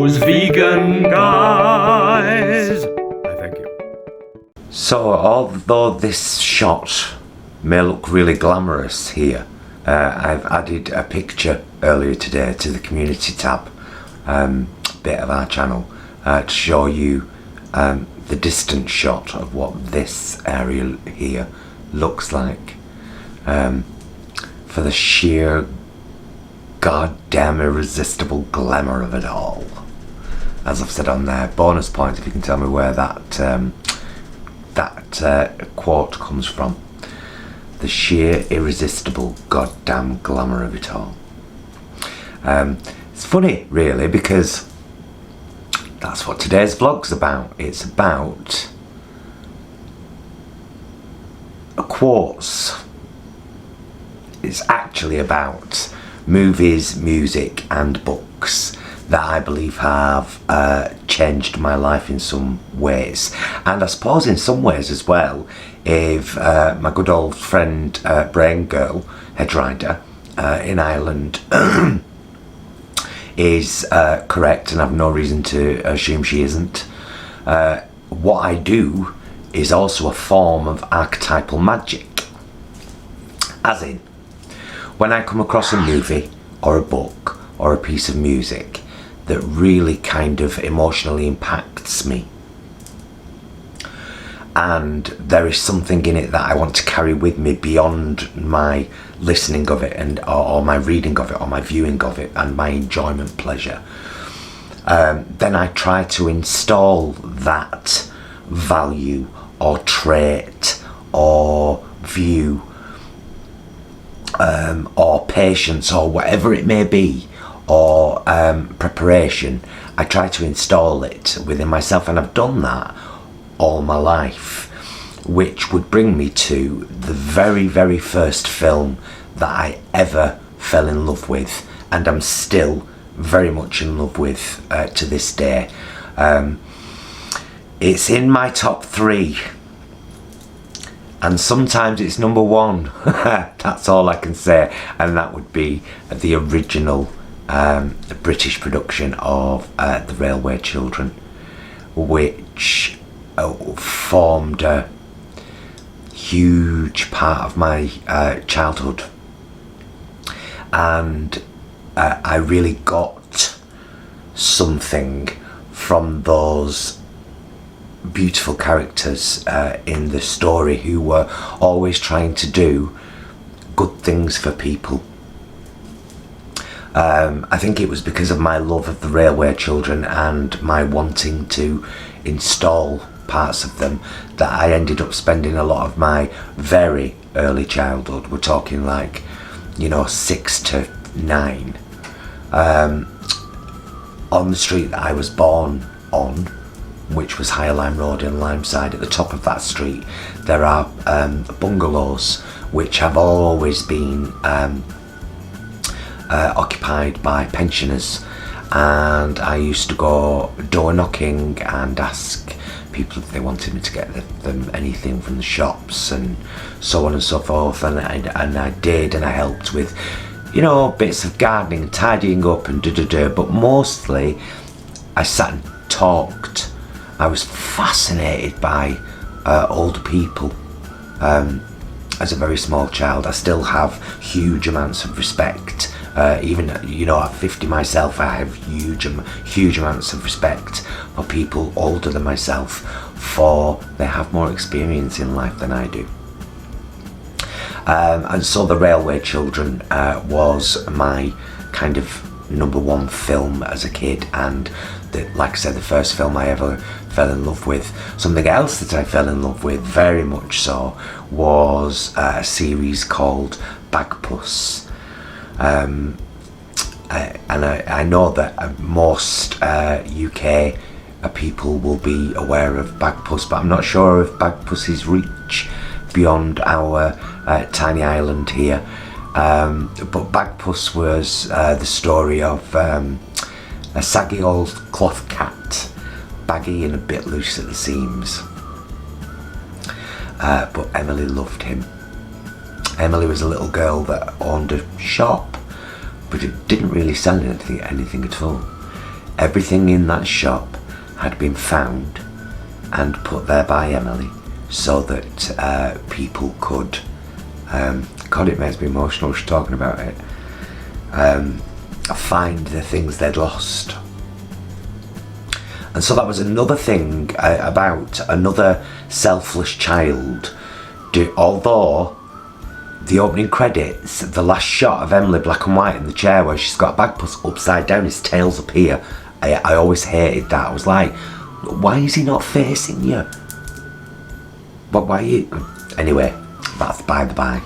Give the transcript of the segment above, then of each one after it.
those vegan guys. Thank you. So, although this shot may look really glamorous here, I've added a picture earlier today to the community tab bit of our channel to show you the distant shot of what this area here looks like, for the sheer goddamn irresistible glamour of it all. As I've said on there, bonus points if you can tell me where that quote comes from. The sheer irresistible goddamn glamour of it all. It's funny really, because that's what today's vlog's about. It's about quotes. It's actually about movies, music and books that I believe have changed my life in some ways, and I suppose in some ways as well, if my good old friend Brain Girl Headrider in Ireland is correct, and I've no reason to assume she isn't, what I do is also a form of archetypal magic. As in, when I come across a movie or a book or a piece of music that really kind of emotionally impacts me, and there is something in it that I want to carry with me beyond my listening of it and or my reading of it or my viewing of it and my enjoyment pleasure, then I try to install that value or trait or view or patience or whatever it may be, or preparation. I try to install it within myself, and I've done that all my life, which would bring me to the very, very first film that I ever fell in love with, and I'm still very much in love with to this day. It's in my top 3, and sometimes it's number 1. That's all I can say, and that would be the original British production of The Railway Children, which formed a huge part of my childhood, and I really got something from those beautiful characters in the story who were always trying to do good things for people. I think it was because of my love of The Railway Children and my wanting to install parts of them that I ended up spending a lot of my very early childhood, we're talking like, 6 to 9, on the street that I was born on, which was Higher Lime Road in Limeside. At the top of that street there are bungalows which have always been occupied by pensioners, and I used to go door knocking and ask people if they wanted me to get them anything from the shops and so on and so forth, and I did, and I helped with bits of gardening and tidying up and but mostly I sat and talked. I was fascinated by older people. As a very small child, I still have huge amounts of respect. Even at 50 myself, I have huge amounts of respect for people older than myself, for they have more experience in life than I do. And so The Railway Children was my kind of number 1 film as a kid, and like I said, the first film I ever fell in love with. Something else that I fell in love with very much so was a series called Bagpuss. And I know that most UK people will be aware of Bagpuss, but I'm not sure of Bagpuss's reach beyond our tiny island here. But Bagpuss was the story of a saggy old cloth cat, baggy and a bit loose at the seams. But Emily loved him. Emily was a little girl that owned a shop, but it didn't really sell anything at all. everything in that shop had been found and put there by Emily so that people could, God, it makes me emotional just talking about it, find the things they'd lost. And so that was another thing about another selfless child. Although the opening credits, the last shot of Emily black and white in the chair where she's got a bag put upside down, his tail's up here. I always hated that. I was like, why is he not facing you? But why you? Anyway, that's by the by.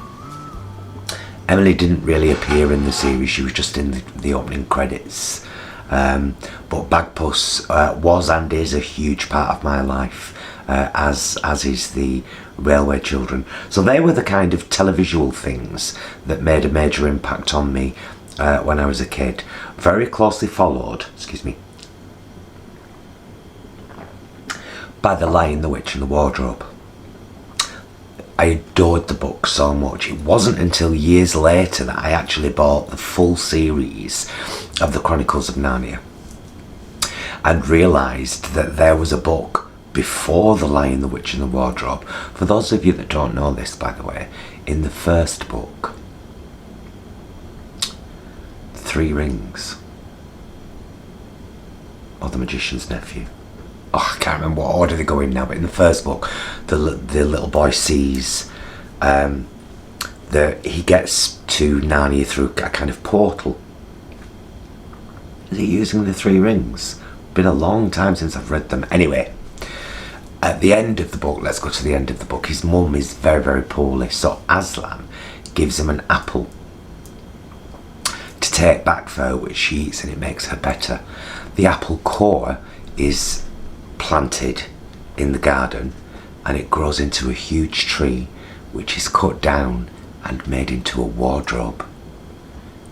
Emily didn't really appear in the series, she was just in the opening credits. But Bagpuss was and is a huge part of my life, as is the Railway Children. So they were the kind of televisual things that made a major impact on me when I was a kid. Very closely followed, by The Lion, the Witch and the Wardrobe. I adored the book so much. It wasn't until years later that I actually bought the full series of the Chronicles of Narnia and realised that there was a book before The Lion, the Witch and the Wardrobe. For those of you that don't know this, by the way, in the first book, The Three Rings, or The Magician's Nephew, I can't remember what order they go in now, but in the first book, the little boy sees that he gets to Narnia through a kind of portal. Is he using the three rings? Been a long time since I've read them. Anyway, at the end of the book, let's go to the end of the book, his mum is very, very poorly, so Aslan gives him an apple to take back for her, which she eats and it makes her better. The apple core is planted in the garden and it grows into a huge tree which is cut down and made into a wardrobe,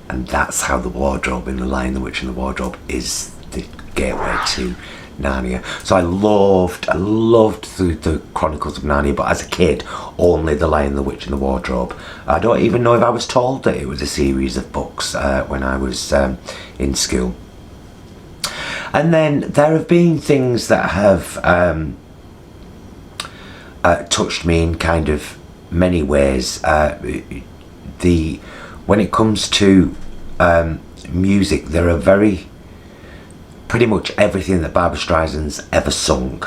and that's how the wardrobe in The Lion, the Witch and the Wardrobe is the gateway to Narnia. So I loved the Chronicles of Narnia, but as a kid only The Lion, the Witch and the Wardrobe. I don't even know if I was told that it was a series of books when I was in school. And then there have been things that have touched me in kind of many ways. When it comes to music, there are pretty much everything that Barbra Streisand's ever sung.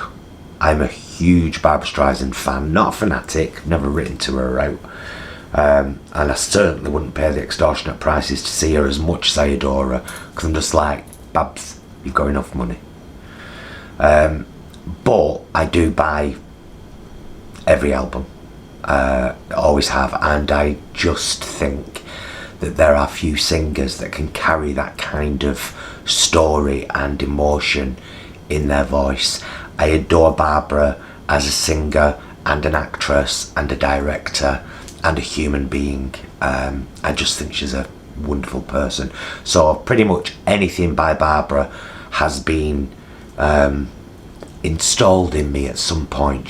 I'm a huge Barbra Streisand fan, not a fanatic, never written to her out. And I certainly wouldn't pay the extortionate prices to see her as much as I adore her, because I'm just like, Babs, you've got enough money. But I do buy every album, always have, and I just think that there are few singers that can carry that kind of story and emotion in their voice. I adore Barbara as a singer and an actress and a director and a human being. I just think she's a wonderful person. So pretty much anything by Barbara has been installed in me at some point.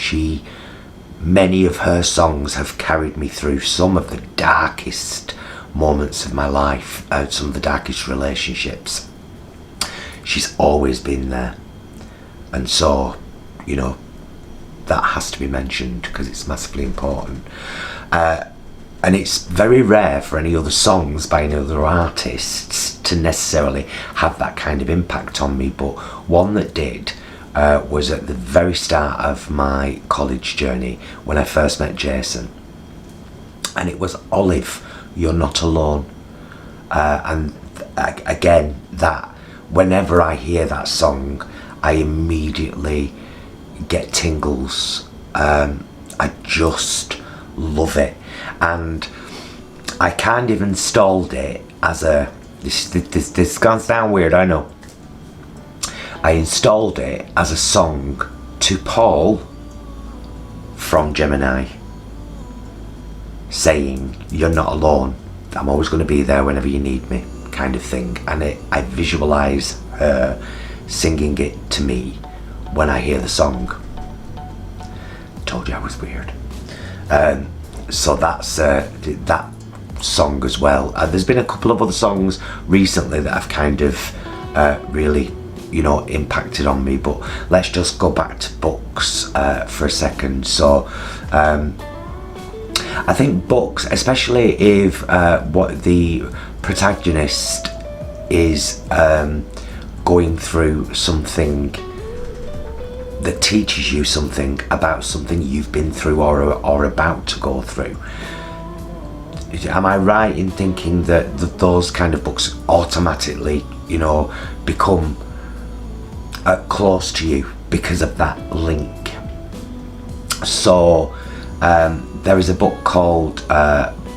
Many of her songs have carried me through some of the darkest moments of my life, some of the darkest relationships. She's always been there, and so, you know, that has to be mentioned because it's massively important. And it's very rare for any other songs by any other artists to necessarily have that kind of impact on me, but one that did was at the very start of my college journey when I first met Jason, and it was Olive, You're Not Alone. And again, that whenever I hear that song, I immediately get tingles. I just love it, and I kind of installed it as a this sounds down weird, I know. I installed it as a song to Paul from Gemini, saying, you're not alone, I'm always going to be there whenever you need me, kind of thing. And I visualise her singing it to me when I hear the song. Told you I was weird. So that's that song as well. There's been a couple of other songs recently that I've kind of really impacted on me. But let's just go back to books for a second. So I think books, especially if what the protagonist is going through something that teaches you something about something you've been through or about to go through. Am I right in thinking that those kind of books automatically, become close to you because of that link? So there is a book called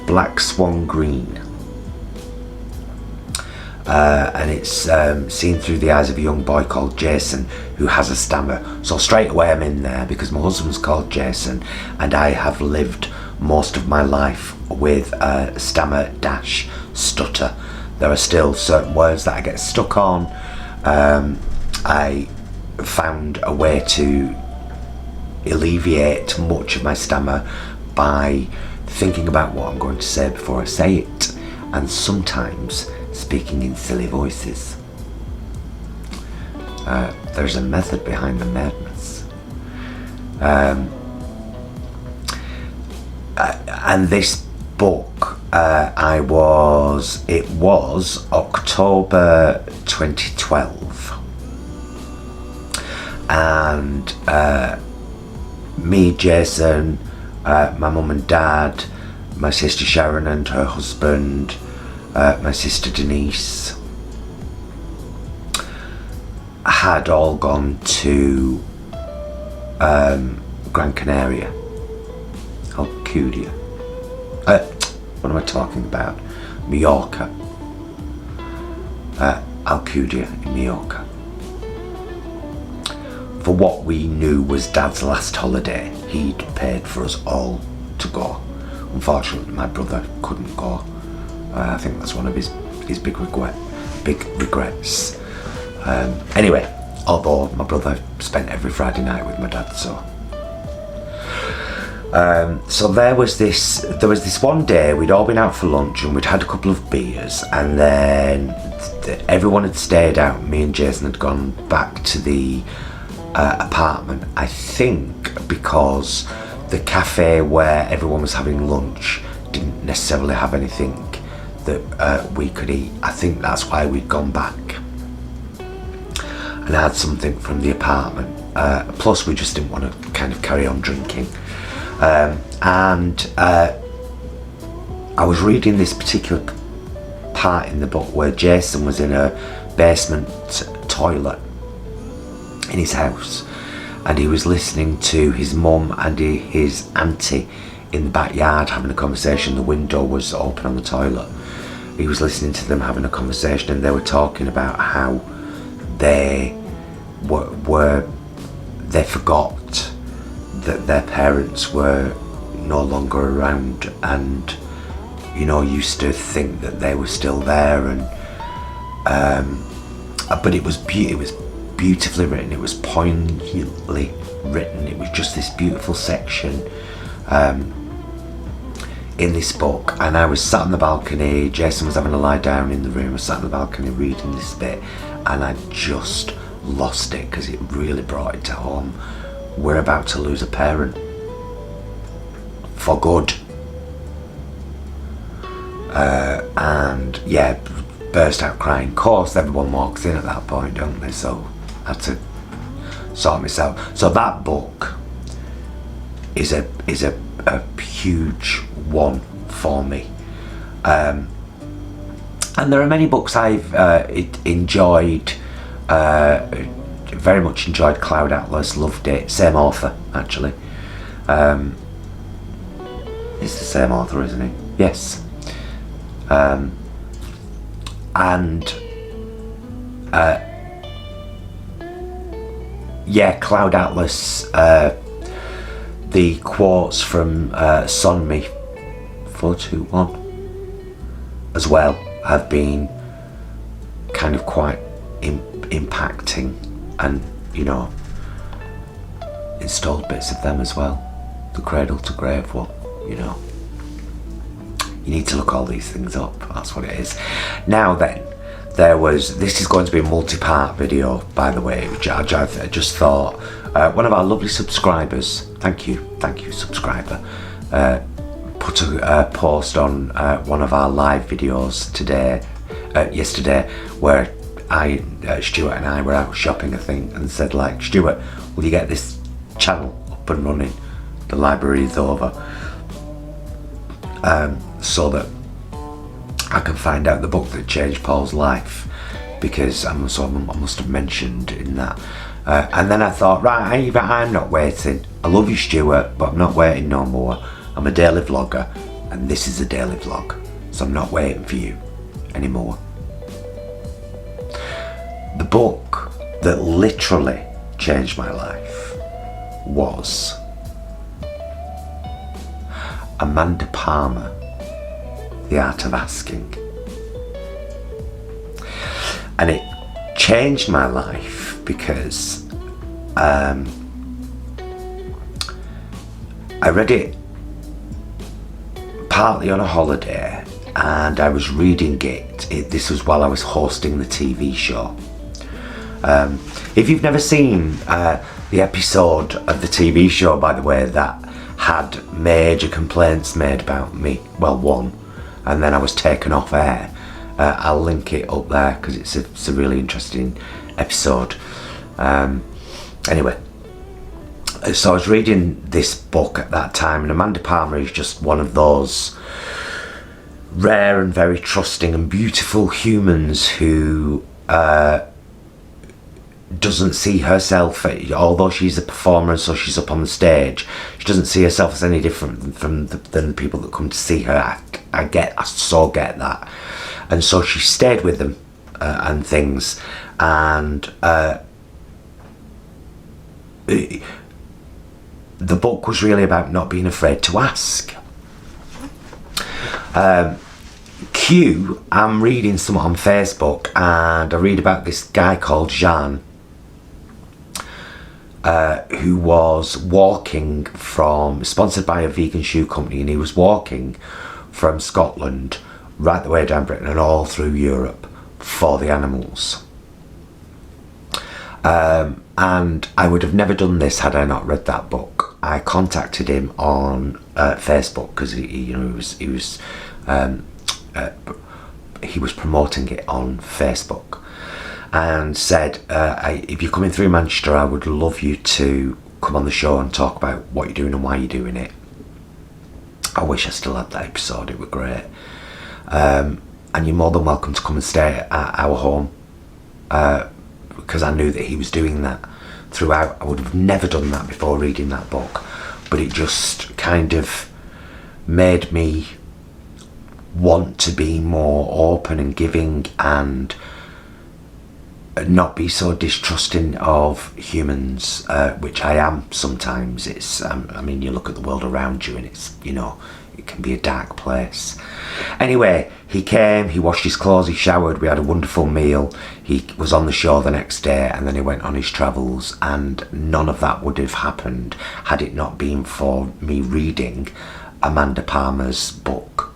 Black Swan Green, and it's seen through the eyes of a young boy called Jason who has a stammer. So straight away I'm in there because my husband's called Jason and I have lived most of my life with stammer-stutter. There are still certain words that I get stuck on. I found a way to alleviate much of my stammer by thinking about what I'm going to say before I say it, and sometimes speaking in silly voices. There's a method behind the madness. And this book, it was October 2012, and me, Jason, my mum and dad, my sister Sharon and her husband, my sister Denise, had all gone to Gran Canaria, Alcudia. What am I talking about? Mallorca. Alcudia in Mallorca. For what we knew was Dad's last holiday. He'd paid for us all to go. Unfortunately, my brother couldn't go. I think that's one of his big regrets. Anyway, although my brother spent every Friday night with my dad, so there was this one day we'd all been out for lunch and we'd had a couple of beers, and then everyone had stayed out. Me and Jason had gone back to the apartment, I think because the cafe where everyone was having lunch didn't necessarily have anything that we could eat. I think that's why we'd gone back and had something from the apartment. Plus we just didn't want to kind of carry on drinking. And I was reading this particular part in the book where Jason was in a basement toilet in his house, and he was listening to his mum and his auntie in the backyard having a conversation. The window was open on the toilet. He was listening to them having a conversation, and they were talking about how they forgot that their parents were no longer around, and used to think that they were still there, and but it was beautifully written. It was poignantly written. It was just this beautiful section in this book, and I was sat on the balcony. Jason was having a lie down in the room. I was sat on the balcony reading this bit, and I just lost it because it really brought it to home. We're about to lose a parent for good. And yeah, burst out crying. Of course, everyone walks in at that point, don't they? So I had to sort myself. So that book is a huge one for me. And there are many books I've enjoyed. Very much enjoyed Cloud Atlas, loved it. Same author, actually. It's the same author, isn't he? Yes. Yeah, Cloud Atlas, the quotes from Sonmi 421 as well have been kind of quite impacting, and installed bits of them as well. The cradle to grave one, you need to look all these things up. That's what it is. Now then, this is going to be a multi-part video, by the way, which I just thought, one of our lovely subscribers, thank you subscriber, put a post on one of our live videos yesterday, where Stuart and I were out shopping, I think, and said, like, Stuart, will you get this channel up and running? The library is over, so that I can find out the book that changed Paul's life, because I must have mentioned in that. And then I thought, right, I'm not waiting. I love you, Stuart, but I'm not waiting no more. I'm a daily vlogger, and this is a daily vlog, so I'm not waiting for you anymore. The book that literally changed my life was Amanda Palmer, The Art of Asking. And it changed my life because I read it partly on a holiday, and I was reading it. This was while I was hosting the TV show. If you've never seen the episode of the TV show, by the way, that had major complaints made about me, well, one, and then I was taken off air, I'll link it up there because it's a really interesting episode. Anyway, so I was reading this book at that time, and Amanda Palmer is just one of those rare and very trusting and beautiful humans who doesn't see herself, although she's a performer and so she's up on the stage, she doesn't see herself as any different than the people that come to see her. I so get that. And so she stayed with them and things, and the book was really about not being afraid to ask. I'm reading something on Facebook, and I read about this guy called Jean, who was walking sponsored by a vegan shoe company, and he was walking from Scotland right the way down Britain and all through Europe for the animals. And I would have never done this had I not read that book. I contacted him on Facebook because he was promoting it on Facebook, and said, if you're coming through Manchester, I would love you to come on the show and talk about what you're doing and why you're doing it. I wish I still had that episode, it was great. And you're more than welcome to come and stay at our home, because I knew that he was doing that throughout. I would have never done that before reading that book, but it just kind of made me want to be more open and giving, and not be so distrusting of humans, which I am sometimes. It's I mean, you look at the world around you and it's, it can be a dark place. Anyway, he came, he washed his clothes, he showered, we had a wonderful meal, he was on the show the next day, and then he went on his travels, and none of that would have happened had it not been for me reading Amanda Palmer's book,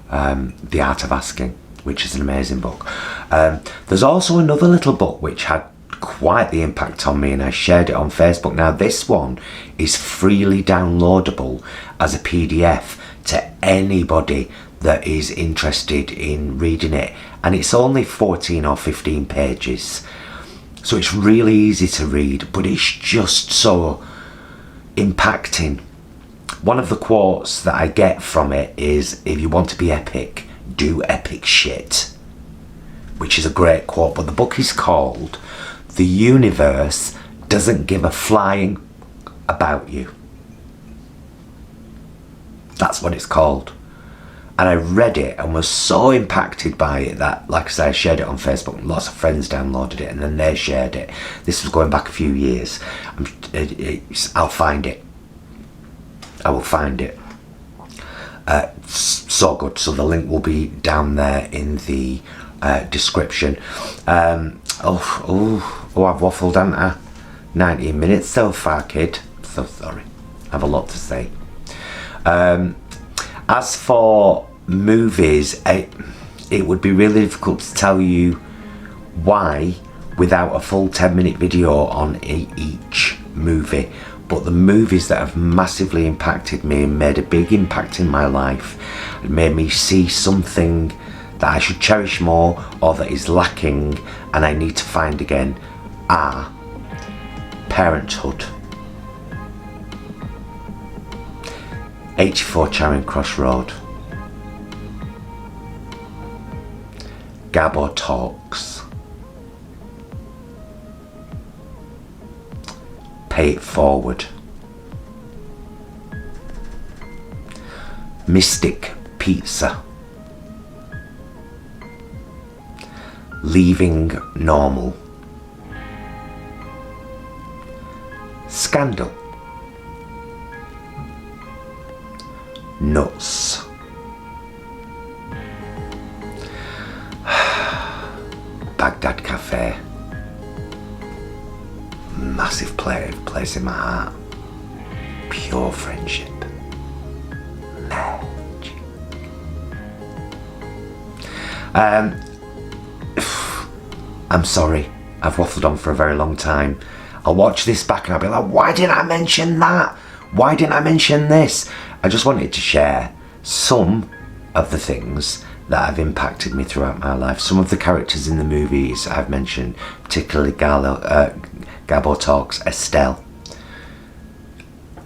The Art of Asking, which is an amazing book. There's also another little book which had quite the impact on me, and I shared it on Facebook. Now this one is freely downloadable as a PDF to anybody that is interested in reading it, and it's only 14 or 15 pages, so it's really easy to read, but it's just so impacting. One of the quotes that I get from it is, if you want to be epic, do epic shit, which is a great quote. But the book is called The Universe Doesn't Give a Flying About You. That's what it's called. And I read it and was so impacted by it that, like I say, I shared it on Facebook, and lots of friends downloaded it, and then they shared it. This was going back a few years. I'll find it. I will find it. So good. So the link will be down there in the description. I've waffled, haven't I? 19 minutes so far, kid. So sorry. I have a lot to say. As for movies, it would be really difficult to tell you why without a full 10-minute video on each movie, but the movies that have massively impacted me and made a big impact in my life and made me see something that I should cherish more or that is lacking and I need to find again are Parenthood, 84 Charing Cross Road, Gabbo Talks, Pay It Forward, Mystic Pizza, Leaving Normal, Scandal, Nuts, Baghdad Cafe, massive place in my heart, Pure Friendship, Magic. I'm sorry, I've waffled on for a very long time. I'll watch this back and I'll be like, why didn't I mention that? Why didn't I mention this? I just wanted to share some of the things that have impacted me throughout my life. Some of the characters in the movies I've mentioned, particularly Gabbo Talks, Estelle.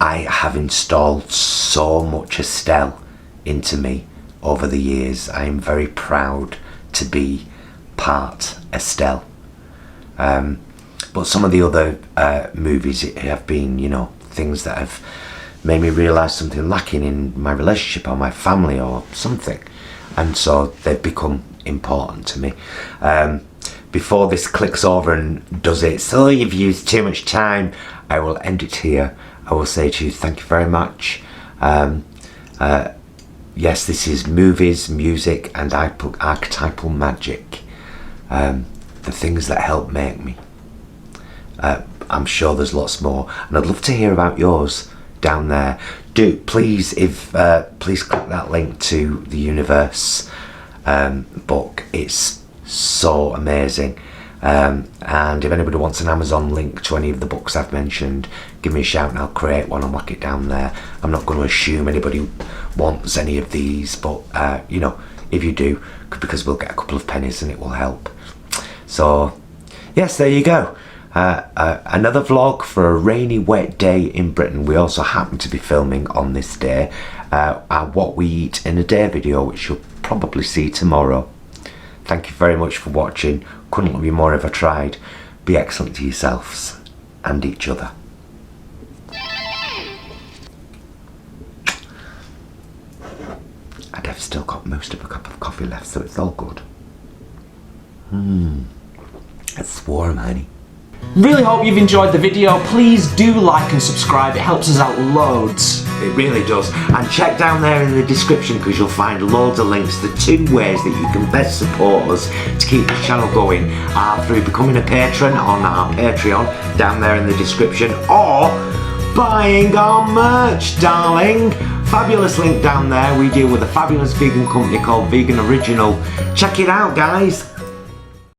I have installed so much Estelle into me over the years. I am very proud to be part Estelle. But some of the other movies have been, you know, things that have made me realise something lacking in my relationship or my family or something. And so they've become important to me. Before this clicks over and does it, so you've used too much time, I will end it here. I will say to you, thank you very much. Yes, this is movies, music, and archetypal magic. The things that help make me. I'm sure there's lots more, and I'd love to hear about yours down there. Do please, please click that link to the Universe book. It's so amazing. And if anybody wants an Amazon link to any of the books I've mentioned, give me a shout and I'll create one and whack it down there. I'm not going to assume anybody wants any of these, but you know, if you do, because we'll get a couple of pennies and it will help. So yes, there you go. Another vlog for a rainy, wet day in Britain. We also happen to be filming on this day our What We Eat in a Day video, which you'll probably see tomorrow. Thank you very much for watching. Couldn't love you more if I tried. Be excellent to yourselves and each other. And I've still got most of a cup of coffee left, so it's all good. It's warm, honey. Really hope you've enjoyed the video. Please do like and subscribe, it helps us out loads. It really does. And check down there in the description because you'll find loads of links. The 2 ways that you can best support us to keep this channel going are through becoming a patron on our Patreon down there in the description, or buying our merch, darling. Fabulous link down there. We deal with a fabulous vegan company called Vegan Original. Check it out, guys.